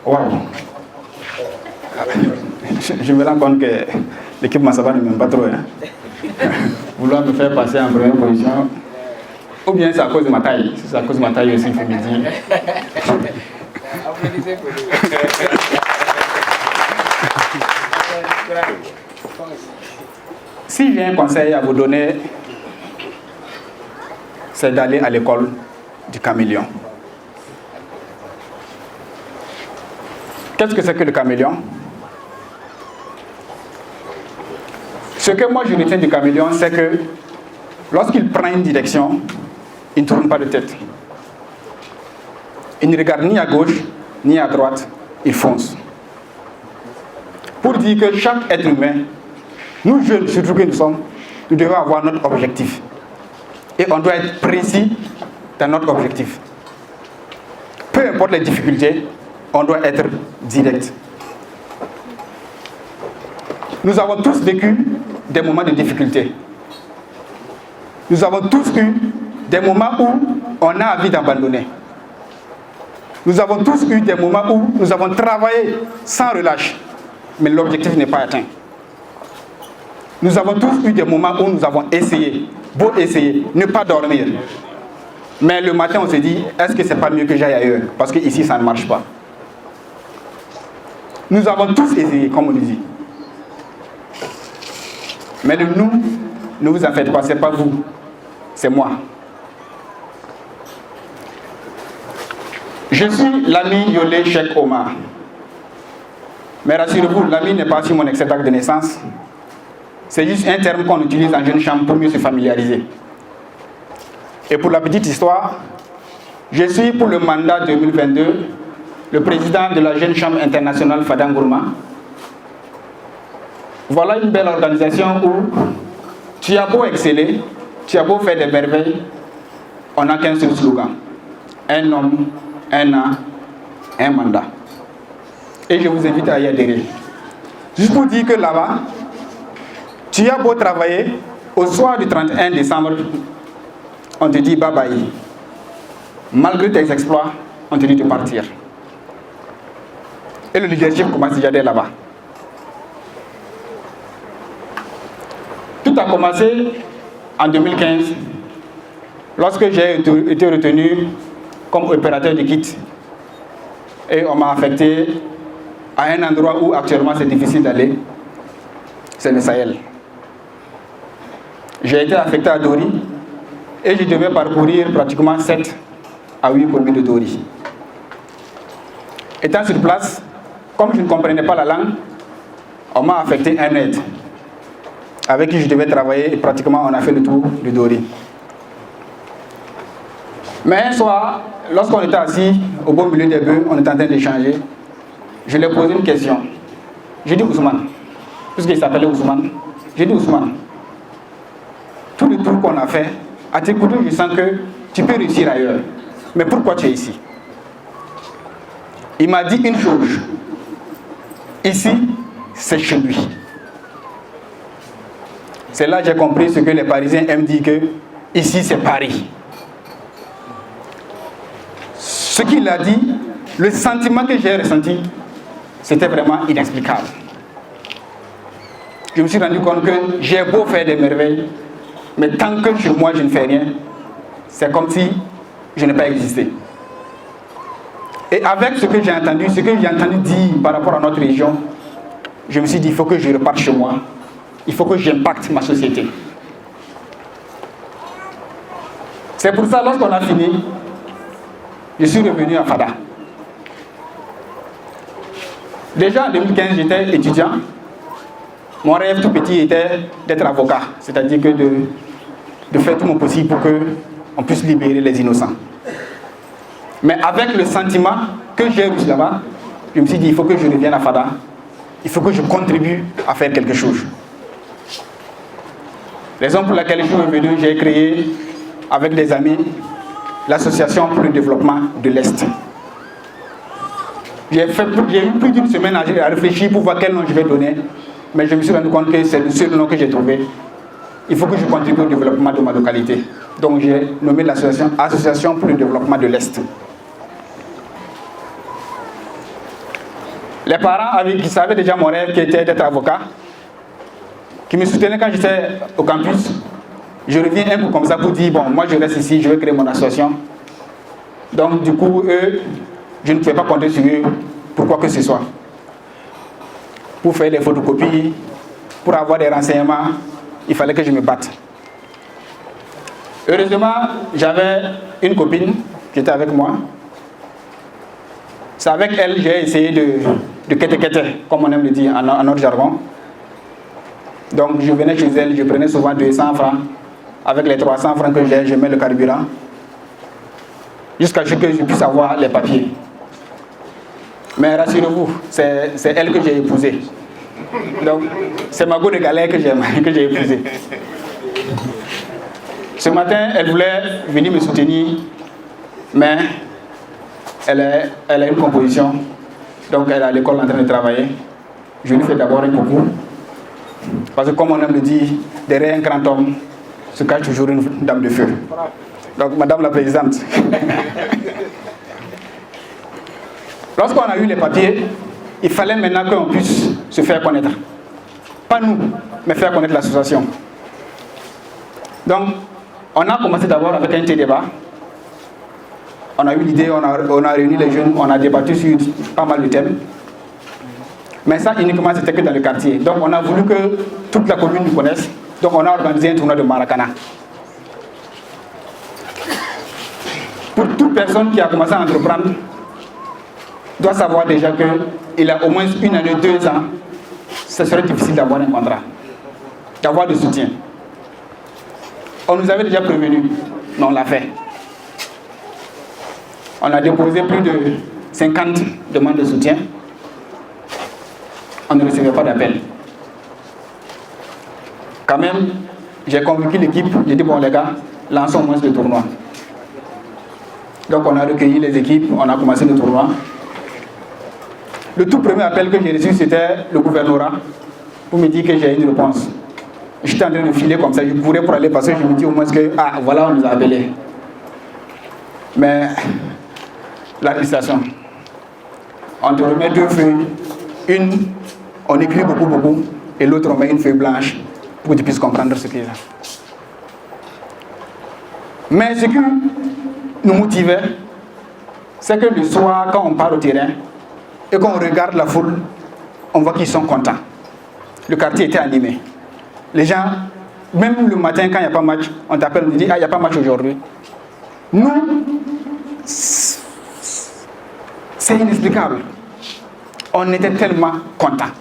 Waouh. Je me rends compte que l'équipe Massava ne m'aime pas trop. Hein. Vouloir me faire passer en première position. Ou bien c'est à cause de ma taille. Si c'est à cause de ma taille aussi, il faut me dire. Si j'ai un conseil à vous donner, c'est d'aller à l'école du caméléon. Qu'est-ce que c'est que le caméléon? Ce que moi je retiens du caméléon, c'est que lorsqu'il prend une direction, il ne tourne pas de tête. Il ne regarde ni à gauche, ni à droite, il fonce. Pour dire que chaque être humain, nous jeunes, surtout que nous sommes, nous devons avoir notre objectif. Et on doit être précis dans notre objectif. Peu importe les difficultés, on doit être direct. Nous avons tous vécu des moments de difficulté. Nous avons tous eu des moments où on a envie d'abandonner. Nous avons tous eu des moments où nous avons travaillé sans relâche, mais l'objectif n'est pas atteint. Nous avons tous eu des moments où nous avons essayé, beau essayer, ne pas dormir. Mais le matin, on se dit, est-ce que c'est pas mieux que j'aille ailleurs? Parce qu'ici, ça ne marche pas. Nous avons tous essayé, comme on le dit. Mais de nous, ne vous en faites pas, ce n'est pas vous, c'est moi. Je suis l'ami Yolé Cheikh Omar. Mais rassurez-vous, l'ami n'est pas sur mon extrait d'acte de naissance. C'est juste un terme qu'on utilise en jeune chambre pour mieux se familiariser. Et pour la petite histoire, je suis pour le mandat 2022 le président de la jeune chambre internationale Fadangourma. Voilà une belle organisation où tu as beau exceller, tu as beau faire des merveilles, on n'a qu'un seul slogan. Un homme, un an, un mandat. Et je vous invite à y adhérer. Juste pour dire que là-bas, tu as beau travailler, au soir du 31 décembre, on te dit bye bye. Malgré tes exploits, on te dit de partir. Et le leadership commence déjà dès là-bas. Tout a commencé en 2015, lorsque j'ai été retenu comme opérateur de kit. Et on m'a affecté à un endroit où actuellement c'est difficile d'aller, c'est le Sahel. J'ai été affecté à Dori et je devais parcourir pratiquement 7 à 8 km de Dori. Étant sur place, comme je ne comprenais pas la langue, on m'a affecté un aide avec qui je devais travailler et pratiquement on a fait le tour de Dori. Mais un soir, lorsqu'on était assis au beau milieu des bœufs, on était en train d'échanger, je lui ai posé une question. J'ai dit Ousmane, puisqu'il s'appelait Ousmane, j'ai dit Ousmane, tout le tour qu'on a fait, à t'écouter, je sens que tu peux réussir ailleurs. Mais pourquoi tu es ici? Il m'a dit une chose. Ici, c'est chez lui. C'est là que j'ai compris ce que les Parisiens aiment dire que ici, c'est Paris. Ce qu'il a dit, le sentiment que j'ai ressenti, c'était vraiment inexplicable. Je me suis rendu compte que j'ai beau faire des merveilles, mais tant que chez moi je ne fais rien, c'est comme si je n'ai pas existé. Et avec ce que j'ai entendu dire par rapport à notre région, je me suis dit, il faut que je reparte chez moi. Il faut que j'impacte ma société. C'est pour ça, lorsqu'on a fini, je suis revenu à Fada. Déjà en 2015, j'étais étudiant. Mon rêve tout petit était d'être avocat, c'est-à-dire que de faire tout mon possible pour qu'on puisse libérer les innocents. Mais avec le sentiment que j'ai reçu là-bas, je me suis dit, il faut que je revienne à Fada. Il faut que je contribue à faire quelque chose. Raison pour laquelle je suis revenu, j'ai créé avec des amis l'association pour le développement de l'Est. J'ai eu plus d'une semaine à réfléchir pour voir quel nom je vais donner, mais je me suis rendu compte que c'est le seul nom que j'ai trouvé. Il faut que je contribue au développement de ma localité. Donc j'ai nommé l'association Association pour le développement de l'Est. Les parents qui savaient déjà mon rêve, qui était d'être avocat, qui me soutenaient quand j'étais au campus, je reviens un coup comme ça pour dire, bon, moi je reste ici, je vais créer mon association. Donc du coup, eux, je ne pouvais pas compter sur eux pour quoi que ce soit. Pour faire des photocopies, pour avoir des renseignements, il fallait que je me batte. Heureusement, j'avais une copine qui était avec moi. C'est avec elle que j'ai essayé de kete-kete, comme on aime le dire en notre jargon. Donc je venais chez elle, je prenais souvent 200 francs. Avec les 300 francs que j'ai, je mets le carburant. Jusqu'à ce que je puisse avoir les papiers. Mais rassurez-vous, c'est elle que j'ai épousée. Donc c'est ma go de galère que j'ai épousée. Ce matin, elle voulait venir me soutenir, mais elle a une composition. Donc elle est à l'école en train de travailler. Je lui fais d'abord un coucou. Parce que comme on aime le dire, derrière un grand homme se cache toujours une dame de feu. Donc Madame la Présidente. Lorsqu'on a eu les papiers, il fallait maintenant qu'on puisse se faire connaître. Pas nous, mais faire connaître l'association. Donc, on a commencé d'abord avec un petit débat. On a eu l'idée, on a réuni les jeunes, on a débattu sur pas mal de thèmes. Mais ça, uniquement, c'était que dans le quartier. Donc, on a voulu que toute la commune nous connaisse. Donc, on a organisé un tournoi de Maracana. Pour toute personne qui a commencé à entreprendre, doit savoir déjà qu'il a au moins 1 année, 2 ans, ce serait difficile d'avoir un contrat, d'avoir du soutien. On nous avait déjà prévenu, mais on l'a fait. On a déposé plus de 50 demandes de soutien. On ne recevait pas d'appel. Quand même, j'ai convaincu l'équipe, j'ai dit bon les gars, lançons au moins le tournoi. Donc on a recueilli les équipes, on a commencé le tournoi. Le tout premier appel que j'ai reçu, c'était le gouvernorat pour me dire que j'ai une réponse. J'étais en train de filer comme ça, je courais pour aller passer, je me dis au moins que, ah voilà, on nous a appelés. Mais l'administration, on te remet 2 feuilles, une, on écrit beaucoup, et l'autre, on met une feuille blanche pour que tu puisses comprendre ce qu'il y a. Mais ce qui nous motivait, c'est que le soir, quand on part au terrain, et qu'on regarde la foule, on voit qu'ils sont contents. Le quartier était animé. Les gens, même le matin quand il n'y a pas match, on t'appelle, on te dit, ah, il n'y a pas match aujourd'hui. Nous, c'est inexplicable. On était tellement contents.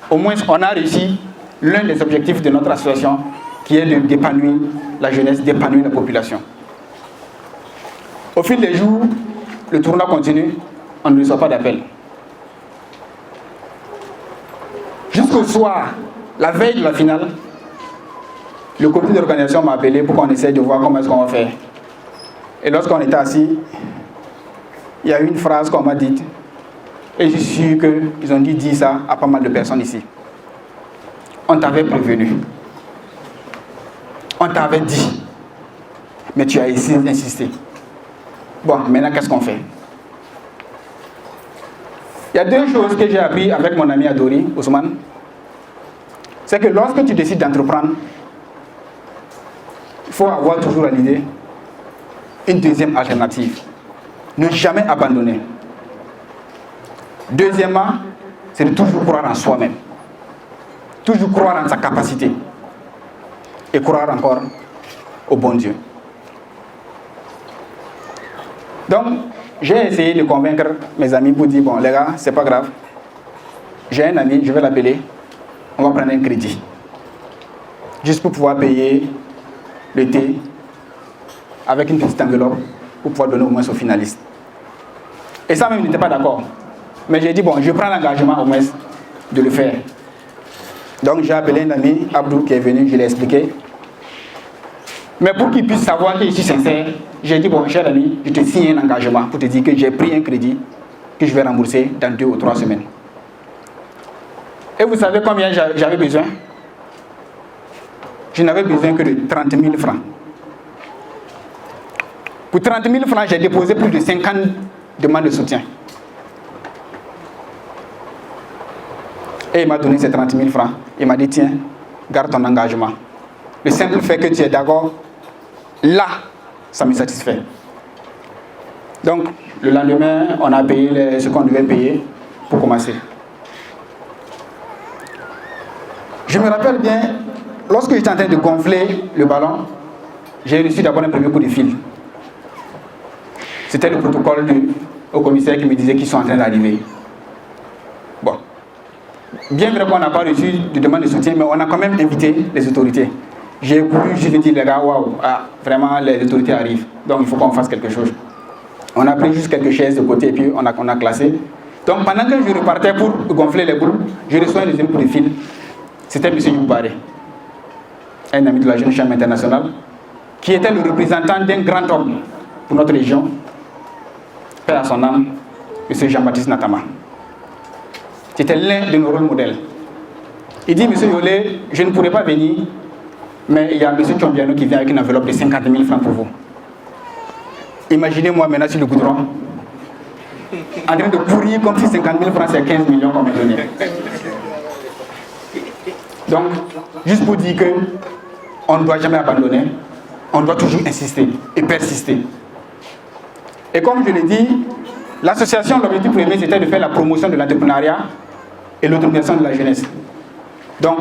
Au moins, on a réussi l'un des objectifs de notre association, qui est d'épanouir la jeunesse, d'épanouir la population. Au fil des jours, le tournoi continue, on ne reçoit pas d'appel. Jusqu'au soir, la veille de la finale, le comité d'organisation m'a appelé pour qu'on essaie de voir comment est-ce qu'on va faire. Et lorsqu'on était assis, il y a eu une phrase qu'on m'a dite. Et je suis sûr qu'ils ont dit ça à pas mal de personnes ici. On t'avait prévenu. On t'avait dit. Mais tu as insisté. Bon, maintenant qu'est-ce qu'on fait? Il y a 2 choses que j'ai appris avec mon ami Adori, Ousmane. C'est que lorsque tu décides d'entreprendre, il faut avoir toujours à l'idée une deuxième alternative. Ne jamais abandonner. Deuxièmement, c'est de toujours croire en soi-même. Toujours croire en sa capacité. Et croire encore au bon Dieu. Donc, j'ai essayé de convaincre mes amis pour dire, bon les gars, c'est pas grave. J'ai un ami, je vais l'appeler. On va prendre un crédit. Juste pour pouvoir payer le thé avec une petite enveloppe pour pouvoir donner au moins aux finalistes. Et ça même, il n'était pas d'accord. Mais j'ai dit, bon, je prends l'engagement au moins de le faire. Donc j'ai appelé un ami, Abdou, qui est venu, je l'ai expliqué. Mais pour qu'il puisse savoir que je suis sincère, j'ai dit, bon, cher ami, je te signe un engagement pour te dire que j'ai pris un crédit que je vais rembourser dans 2 ou 3 semaines. Et vous savez combien j'avais besoin? Je n'avais besoin que de 30 000 francs. Pour 30 000 francs, j'ai déposé plus de 50 demandes de soutien. Et il m'a donné ces 30 000 francs. Il m'a dit, tiens, garde ton engagement. Le simple fait que tu es d'accord, là, ça me satisfait. Donc, le lendemain, on a payé ce qu'on devait payer pour commencer. Je me rappelle bien, lorsque j'étais en train de gonfler le ballon, j'ai reçu d'abord un premier coup de fil. C'était le protocole au commissaire qui me disait qu'ils sont en train d'arriver. Bon. Bien vrai qu'on n'a pas reçu de demande de soutien, mais on a quand même invité les autorités. J'ai voulu juste dire, les gars, waouh, vraiment les autorités arrivent, donc il faut qu'on fasse quelque chose. On a pris juste quelques chaises de côté et puis on a classé. Donc pendant que je repartais pour gonfler les boules, je reçois un deuxième coup de fil. C'était M. Youbaré, un ami de la Jeune Chambre internationale, qui était le représentant d'un grand homme pour notre région, paix à son âme, M. Jean-Baptiste Natama. C'était l'un de nos rôles modèles. Il dit, M. Yolé, je ne pourrai pas venir, mais il y a M. Chombiano qui vient avec une enveloppe de 50 000 francs pour vous. Imaginez-moi maintenant sur le goudron, en train de courir comme si 50 000 francs c'est 15 millions qu'on m'a donné. Donc, juste pour dire qu'on ne doit jamais abandonner, on doit toujours insister et persister. Et comme je l'ai dit, l'association, l'objectif premier, c'était de faire la promotion de l'entrepreneuriat et l'autonomisation de la jeunesse. Donc,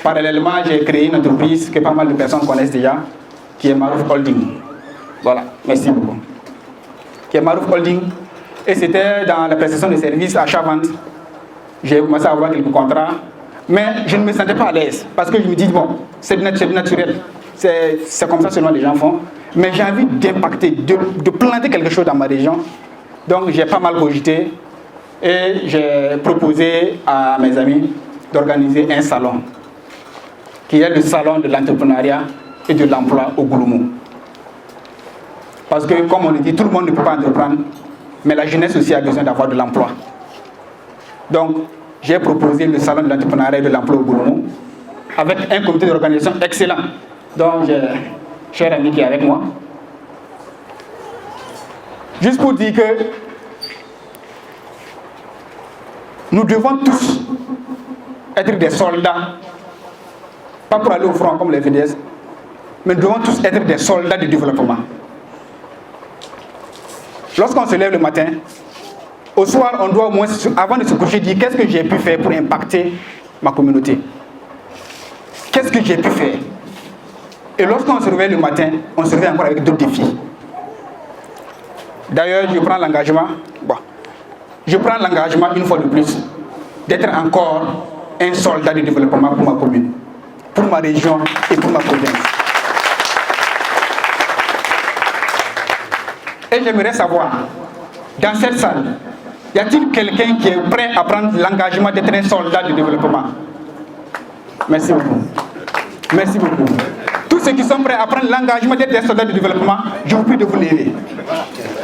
parallèlement, j'ai créé une entreprise que pas mal de personnes connaissent déjà, qui est Marouf Holding. Voilà, merci beaucoup. Qui est Marouf Holding. Et c'était dans la prestation de services achat-vente. J'ai commencé à avoir quelques contrats. Mais je ne me sentais pas à l'aise. Parce que je me dis, bon, c'est naturel. C'est comme ça seulement les gens font. Mais j'ai envie d'impacter, de planter quelque chose dans ma région. Donc j'ai pas mal cogité. Et j'ai proposé à mes amis d'organiser un salon. Qui est le salon de l'entrepreneuriat et de l'emploi au Gouloumou. Parce que, comme on le dit, tout le monde ne peut pas entreprendre, mais la jeunesse aussi a besoin d'avoir de l'emploi. Donc, j'ai proposé le salon de l'entrepreneuriat et de l'emploi au Gouloumou, avec un comité d'organisation excellent, dont j'ai un cher ami qui est avec moi. Juste pour dire que nous devons tous être des soldats, pas pour aller au front comme les VDS, mais nous devons tous être des soldats du développement. Lorsqu'on se lève le matin, au soir, on doit au moins, avant de se coucher, dire qu'est-ce que j'ai pu faire pour impacter ma communauté. Qu'est-ce que j'ai pu faire? Et lorsqu'on se réveille le matin, on se réveille encore avec d'autres défis. D'ailleurs, je prends l'engagement, une fois de plus, d'être encore un soldat de développement pour ma commune, pour ma région et pour ma province. Et j'aimerais savoir, dans cette salle, y a-t-il quelqu'un qui est prêt à prendre l'engagement d'être un soldat de développement? Merci beaucoup. Merci beaucoup. Tous ceux qui sont prêts à prendre l'engagement d'être des soldats de développement, je vous prie de vous lever.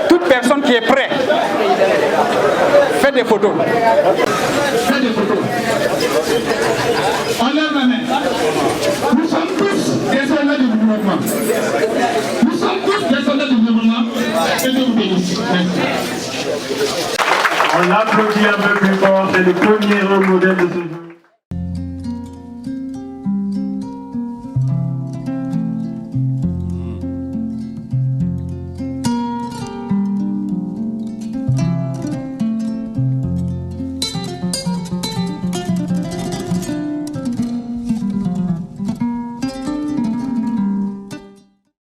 Toute personne qui est prête, faites des photos. Faites des photos. On lève la main. Nous sommes tous des soldats de développement. Nous sommes tous des soldats de développement. Et je vous bénisse. Merci. On applaudit un peu plus fort, c'est le premier rôle modèle de ce jour.